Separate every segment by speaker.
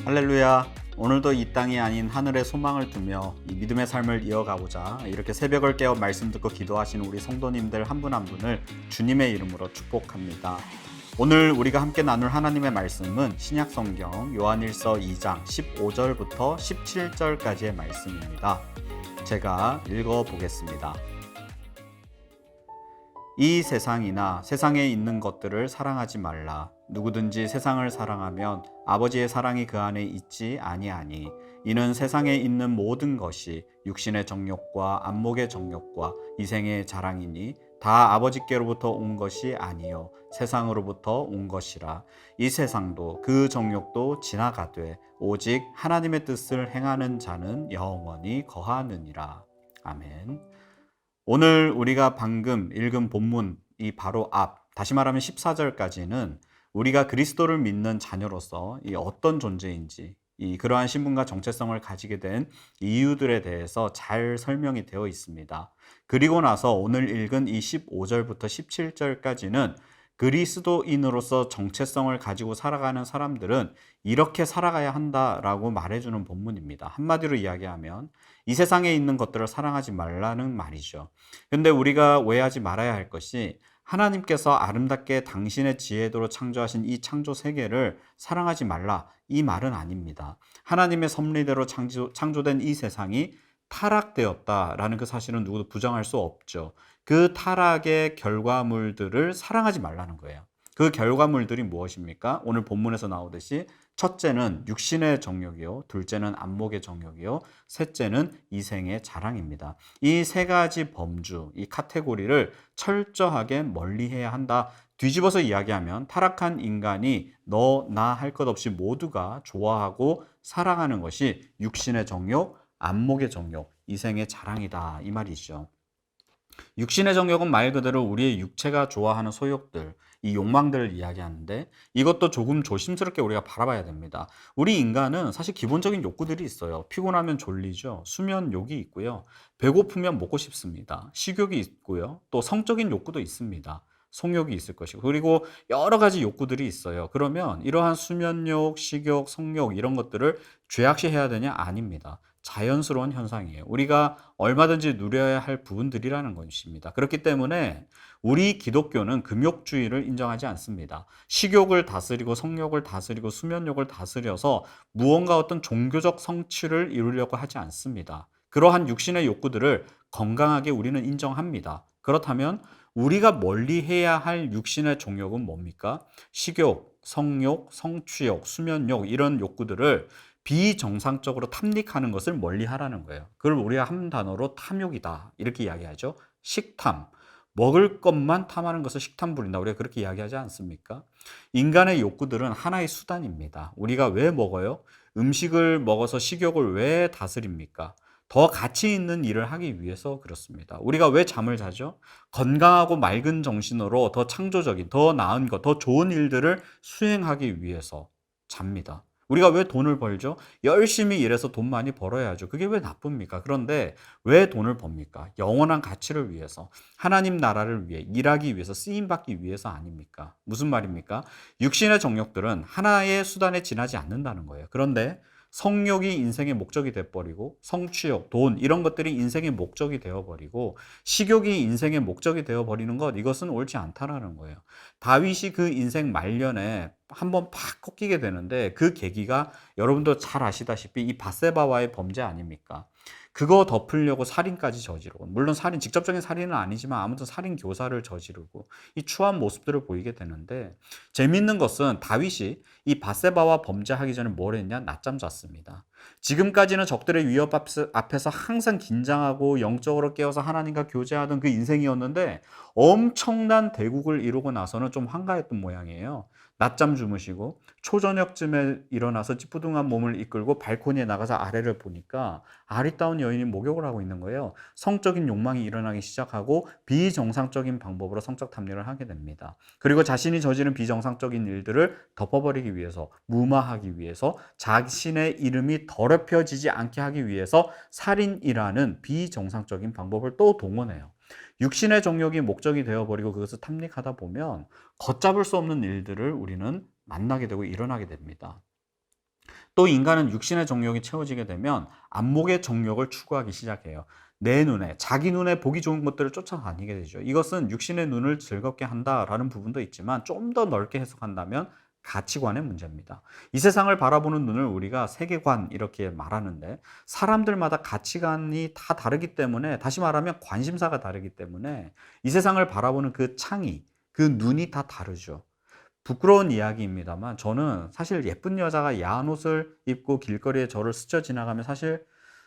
Speaker 1: 할렐루야. 오늘도 이 땅이 아닌 하늘에 소망을 두며 이 믿음의 삶을 이어가고자 이렇게 새벽을 깨어 말씀 듣고 기도하시는 우리 성도님들 한 분 한 분을 주님의 이름으로 축복합니다. 오늘 우리가 함께 나눌 하나님의 말씀은 신약성경 요한일서 2장 15절부터 17절까지의 말씀입니다. 제가 읽어보겠습니다. 이 세상이나 세상에 있는 것들을 사랑하지 말라. 누구든지 세상을 사랑하면 아버지의 사랑이 그 안에 있지 아니하니 이는 세상에 있는 모든 것이 육신의 정욕과 안목의 정욕과 이생의 자랑이니 다 아버지께로부터 온 것이 아니요 세상으로부터 온 것이라. 이 세상도 그 정욕도 지나가되 오직 하나님의 뜻을 행하는 자는 영원히 거하느니라. 아멘. 오늘 우리가 방금 읽은 본문 이 바로 앞, 다시 말하면 14절까지는 우리가 그리스도를 믿는 자녀로서 이 어떤 존재인지, 이 그러한 신분과 정체성을 가지게 된 이유들에 대해서 잘 설명이 되어 있습니다. 그리고 나서 오늘 읽은 이 15절부터 17절까지는 그리스도인으로서 정체성을 가지고 살아가는 사람들은 이렇게 살아가야 한다라고 말해주는 본문입니다. 한마디로 이야기하면 이 세상에 있는 것들을 사랑하지 말라는 말이죠. 근데 우리가 오해하지 말아야 할 것이 하나님께서 아름답게 당신의 지혜도로 창조하신 이 창조 세계를 사랑하지 말라, 이 말은 아닙니다. 하나님의 섭리대로 창조된 이 세상이 타락되었다라는 그 사실은 누구도 부정할 수 없죠. 그 타락의 결과물들을 사랑하지 말라는 거예요. 그 결과물들이 무엇입니까? 오늘 본문에서 나오듯이 첫째는 육신의 정욕이요, 둘째는 안목의 정욕이요, 셋째는 이생의 자랑입니다. 이 세 가지 범주, 이 카테고리를 철저하게 멀리해야 한다. 뒤집어서 이야기하면 타락한 인간이 너, 나 할 것 없이 모두가 좋아하고 사랑하는 것이 육신의 정욕, 안목의 정욕, 이생의 자랑이다, 이 말이죠. 육신의 정욕은 말 그대로 우리의 육체가 좋아하는 소욕들, 이 욕망들을 이야기하는데 이것도 조금 조심스럽게 우리가 바라봐야 됩니다. 우리 인간은 사실 기본적인 욕구들이 있어요. 피곤하면 졸리죠. 수면욕이 있고요. 배고프면 먹고 싶습니다. 식욕이 있고요. 또 성적인 욕구도 있습니다. 성욕이 있을 것이고, 그리고 여러 가지 욕구들이 있어요. 그러면 이러한 수면욕, 식욕, 성욕 이런 것들을 죄악시해야 되냐? 아닙니다. 자연스러운 현상이에요. 우리가 얼마든지 누려야 할 부분들이라는 것입니다. 그렇기 때문에 우리 기독교는 금욕주의를 인정하지 않습니다. 식욕을 다스리고 성욕을 다스리고 수면욕을 다스려서 무언가 어떤 종교적 성취를 이루려고 하지 않습니다. 그러한 육신의 욕구들을 건강하게 우리는 인정합니다. 그렇다면 우리가 멀리해야 할 육신의 종욕은 뭡니까? 식욕, 성욕, 성취욕, 수면욕 이런 욕구들을 비정상적으로 탐닉하는 것을 멀리하라는 거예요. 그걸 우리가 한 단어로 탐욕이다 이렇게 이야기하죠. 식탐, 먹을 것만 탐하는 것을 식탐 부린다, 우리가 그렇게 이야기하지 않습니까? 인간의 욕구들은 하나의 수단입니다. 우리가 왜 먹어요? 음식을 먹어서 식욕을 왜 다스립니까? 더 가치 있는 일을 하기 위해서 그렇습니다. 우리가 왜 잠을 자죠? 건강하고 맑은 정신으로 더 창조적인, 더 나은 것, 더 좋은 일들을 수행하기 위해서 잡니다. 우리가 왜 돈을 벌죠? 열심히 일해서 돈 많이 벌어야죠. 그게 왜 나쁩니까? 그런데 왜 돈을 법니까? 영원한 가치를 위해서, 하나님 나라를 위해, 일하기 위해서, 쓰임받기 위해서 아닙니까? 무슨 말입니까? 육신의 정욕들은 하나의 수단에 지나지 않는다는 거예요. 그런데 성욕이 인생의 목적이 돼버리고, 성취욕, 돈 이런 것들이 인생의 목적이 되어버리고, 식욕이 인생의 목적이 되어버리는 것, 이것은 옳지 않다라는 거예요. 다윗이 그 인생 말년에 한번 팍 꺾이게 되는데 그 계기가 여러분도 잘 아시다시피 이 밧세바와의 범죄 아닙니까? 그거 덮으려고 살인까지 저지르고, 물론 살인, 직접적인 살인은 아니지만 아무튼 살인 교사를 저지르고 이 추한 모습들을 보이게 되는데, 재밌는 것은 다윗이 이 밧세바와 범죄하기 전에 뭘 했냐? 낮잠 잤습니다. 지금까지는 적들의 위협 앞에서 항상 긴장하고 영적으로 깨어서 하나님과 교제하던 그 인생이었는데 엄청난 대국을 이루고 나서는 좀 한가했던 모양이에요. 낮잠 주무시고 초저녁쯤에 일어나서 찌뿌둥한 몸을 이끌고 발코니에 나가서 아래를 보니까 아리따운 여인이 목욕을 하고 있는 거예요. 성적인 욕망이 일어나기 시작하고 비정상적인 방법으로 성적 탐닉을 하게 됩니다. 그리고 자신이 저지른 비정상적인 일들을 덮어버리기 위해서, 무마하기 위해서, 자신의 이름이 더럽혀지지 않게 하기 위해서 살인이라는 비정상적인 방법을 또 동원해요. 육신의 정욕이 목적이 되어버리고 그것을 탐닉하다 보면 걷잡을 수 없는 일들을 우리는 만나게 되고 일어나게 됩니다. 또 인간은 육신의 정욕이 채워지게 되면 안목의 정욕을 추구하기 시작해요. 내 눈에, 자기 눈에 보기 좋은 것들을 쫓아다니게 되죠. 이것은 육신의 눈을 즐겁게 한다라는 부분도 있지만 좀 더 넓게 해석한다면 가치관의 문제입니다. 이 세상을 바라보는 눈을 우리가 세계관 이렇게 말하는데 사람들마다 가치관이 다 다르기 때문에, 다시 말하면 관심사가 다르기 때문에 이 세상을 바라보는 그 창이, 그 눈이 다 다르죠. 부끄러운 이야기입니다만 저는 사실 예쁜 여자가 야한 옷을 입고 길거리에 저를 스쳐 지나가면 사실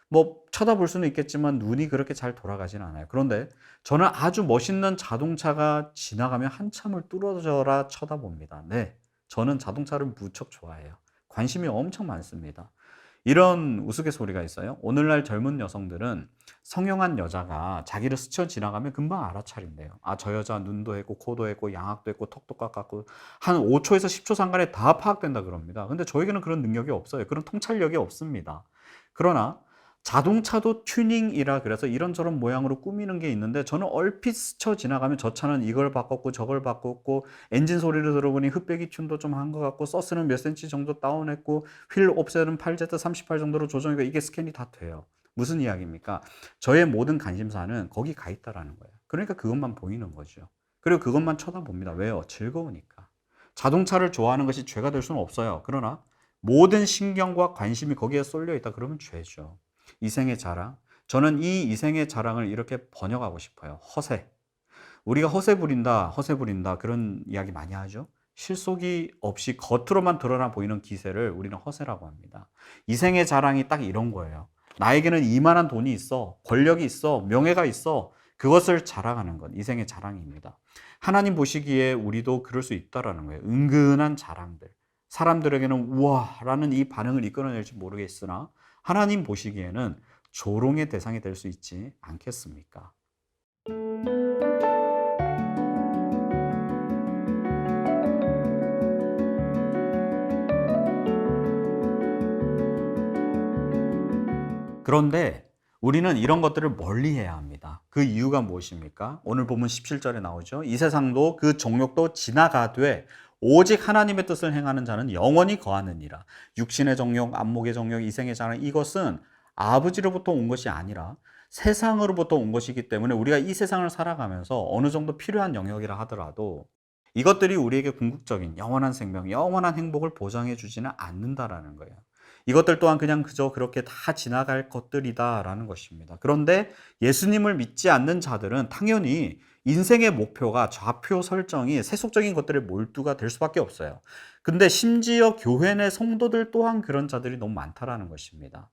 Speaker 1: 뭐 쳐다볼 수는 있겠지만 눈이 그렇게 잘 돌아가진 않아요. 그런데 저는 아주 멋있는 자동차가 지나가면 한참을 뚫어져라 쳐다봅니다. 네, 저는 자동차를 무척 좋아해요. 관심이 엄청 많습니다. 이런 우스갯소리가 있어요. 오늘날 젊은 여성들은 성형한 여자가 자기를 스쳐 지나가면 금방 알아차린대요. 아, 저 여자 눈도 했고 코도 했고 양악도 했고 턱도 깎았고 한 5초에서 10초 상간에 다 파악된다 그럽니다. 근데 저에게는 그런 능력이 없어요. 그런 통찰력이 없습니다. 그러나 자동차도 튜닝이라 그래서 이런저런 모양으로 꾸미는 게 있는데 저는 얼핏 스쳐 지나가면 저 차는 이걸 바꿨고 저걸 바꿨고 엔진 소리를 들어보니 흡배기 튠도 좀 한 것 같고 서스는 몇 센치 정도 다운했고 휠 옵셋은 8Z38 정도로 조정이고 이게 스캔이 다 돼요. 무슨 이야기입니까? 저의 모든 관심사는 거기 가 있다라는 거예요. 그러니까 그것만 보이는 거죠. 그리고 그것만 쳐다봅니다. 왜요? 즐거우니까. 자동차를 좋아하는 것이 죄가 될 수는 없어요. 그러나 모든 신경과 관심이 거기에 쏠려 있다 그러면 죄죠. 이생의 자랑. 저는 이 이생의 자랑을 이렇게 번역하고 싶어요. 허세. 우리가 허세 부린다, 허세 부린다 그런 이야기 많이 하죠. 실속이 없이 겉으로만 드러나 보이는 기세를 우리는 허세라고 합니다. 이생의 자랑이 딱 이런 거예요. 나에게는 이만한 돈이 있어, 권력이 있어, 명예가 있어. 그것을 자랑하는 것, 이생의 자랑입니다. 하나님 보시기에 우리도 그럴 수 있다라는 거예요. 은근한 자랑들. 사람들에게는 우와라는 이 반응을 이끌어낼지 모르겠으나 하나님 보시기에는 조롱의 대상이 될 수 있지 않겠습니까? 그런데 우리는 이런 것들을 멀리 해야 합니다. 그 이유가 무엇입니까? 오늘 보면 17절에 나오죠. 이 세상도 그 정욕도 지나가되 오직 하나님의 뜻을 행하는 자는 영원히 거하느니라. 육신의 정욕, 안목의 정욕, 이생의 자랑 이것은 아버지로부터 온 것이 아니라 세상으로부터 온 것이기 때문에 우리가 이 세상을 살아가면서 어느 정도 필요한 영역이라 하더라도 이것들이 우리에게 궁극적인 영원한 생명, 영원한 행복을 보장해 주지는 않는다라는 거예요. 이것들 또한 그냥 그저 그렇게 다 지나갈 것들이다라는 것입니다. 그런데 예수님을 믿지 않는 자들은 당연히 인생의 목표가 좌표 설정이 세속적인 것들의 몰두가 될 수밖에 없어요. 근데 심지어 교회 내 성도들 또한 그런 자들이 너무 많다라는 것입니다.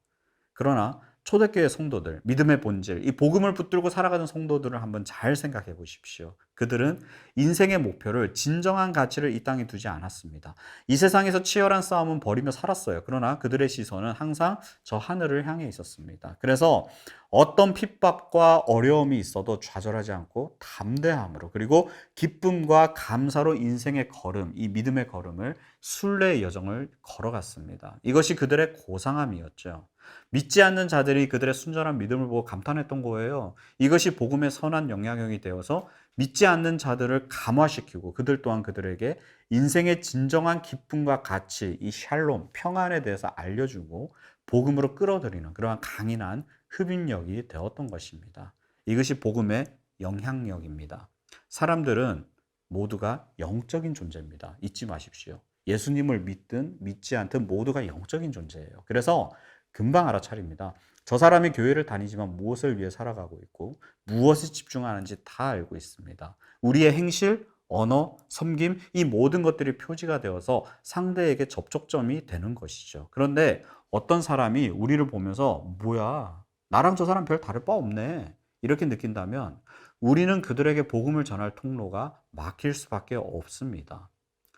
Speaker 1: 그러나 초대교회 성도들, 믿음의 본질, 이 복음을 붙들고 살아가는 성도들을 한번 잘 생각해 보십시오. 그들은 인생의 목표를, 진정한 가치를 이 땅에 두지 않았습니다. 이 세상에서 치열한 싸움은 벌이며 살았어요. 그러나 그들의 시선은 항상 저 하늘을 향해 있었습니다. 그래서 어떤 핍박과 어려움이 있어도 좌절하지 않고 담대함으로, 그리고 기쁨과 감사로 인생의 걸음, 이 믿음의 걸음을, 순례의 여정을 걸어갔습니다. 이것이 그들의 고상함이었죠. 믿지 않는 자들이 그들의 순전한 믿음을 보고 감탄했던 거예요. 이것이 복음의 선한 영향력이 되어서 믿지 않는 자들을 감화시키고 그들 또한 그들에게 인생의 진정한 기쁨과 가치, 이 샬롬, 평안에 대해서 알려주고 복음으로 끌어들이는 그러한 강인한 흡인력이 되었던 것입니다. 이것이 복음의 영향력입니다. 사람들은 모두가 영적인 존재입니다. 잊지 마십시오. 예수님을 믿든 믿지 않든 모두가 영적인 존재예요. 그래서 금방 알아차립니다. 저 사람이 교회를 다니지만 무엇을 위해 살아가고 있고 무엇에 집중하는지 다 알고 있습니다. 우리의 행실, 언어, 섬김 이 모든 것들이 표지가 되어서 상대에게 접촉점이 되는 것이죠. 그런데 어떤 사람이 우리를 보면서 뭐야, 나랑 저 사람 별 다를 바 없네 이렇게 느낀다면 우리는 그들에게 복음을 전할 통로가 막힐 수밖에 없습니다.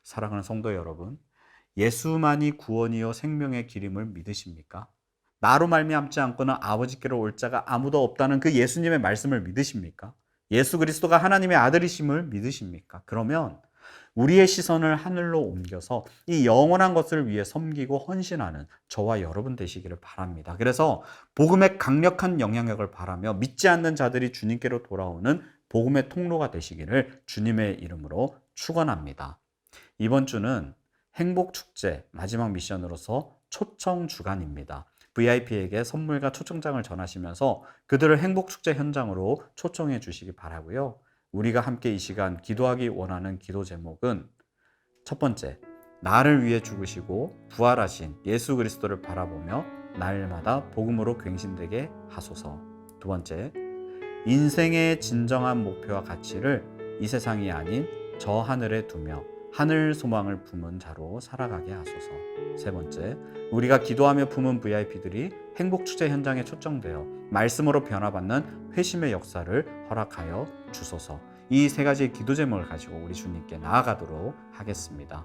Speaker 1: 사랑하는 성도 여러분, 예수만이 구원이요 생명의 길임을 믿으십니까? 나로 말미암지 않고는 아버지께로 올 자가 아무도 없다는 그 예수님의 말씀을 믿으십니까? 예수 그리스도가 하나님의 아들이심을 믿으십니까? 그러면 우리의 시선을 하늘로 옮겨서 이 영원한 것을 위해 섬기고 헌신하는 저와 여러분 되시기를 바랍니다. 그래서 복음의 강력한 영향력을 바라며 믿지 않는 자들이 주님께로 돌아오는 복음의 통로가 되시기를 주님의 이름으로 축원합니다. 이번 주는 행복 축제 마지막 미션으로서 초청 주간입니다. VIP에게 선물과 초청장을 전하시면서 그들을 행복 축제 현장으로 초청해 주시기 바라고요. 우리가 함께 이 시간 기도하기 원하는 기도 제목은 첫 번째, 나를 위해 죽으시고 부활하신 예수 그리스도를 바라보며 날마다 복음으로 갱신되게 하소서. 두 번째, 인생의 진정한 목표와 가치를 이 세상이 아닌 저 하늘에 두며 하늘 소망을 품은 자로 살아가게 하소서. 세 번째, 우리가 기도하며 품은 VIP들이 행복 축제 현장에 초청되어 말씀으로 변화받는 회심의 역사를 허락하여 주소서. 이 세 가지의 기도 제목을 가지고 우리 주님께 나아가도록 하겠습니다.